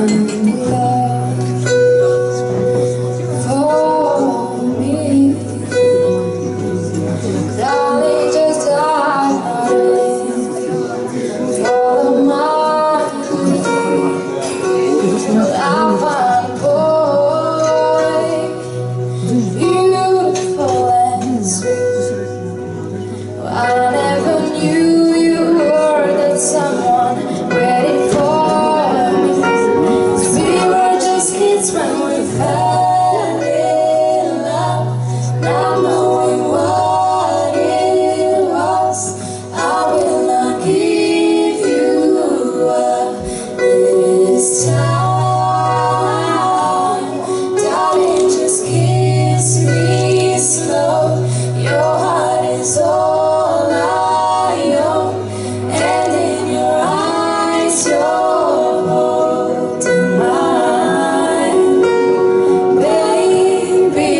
I never knew you were that someone waiting for me. 'Cause we were just kids when we fell in love, not knowing what it was. I will not give you up this time. Darling, just kiss me slow. Your heart is all I own, and in your eyes you're holding mine. Baby,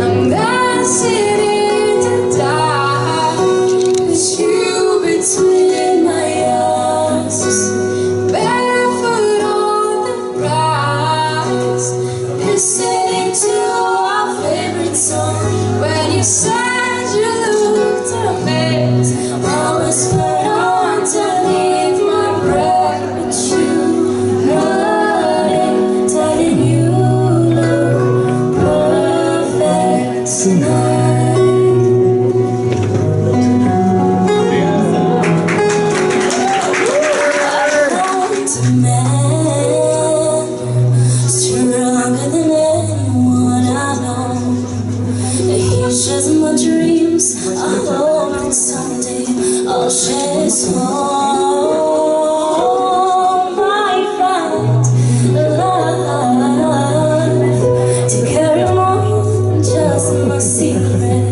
I'm dancing in the dark with you between my arms, barefoot on the grass, listening to our favorite song. When you said you looked a mess, I whispered underneath my breath, but you heard it, telling you look perfect tonight. I want a man stronger than anyone I know. He's just my dreams. I hope that someday I'll share his home. I find love to carry more than just my secret.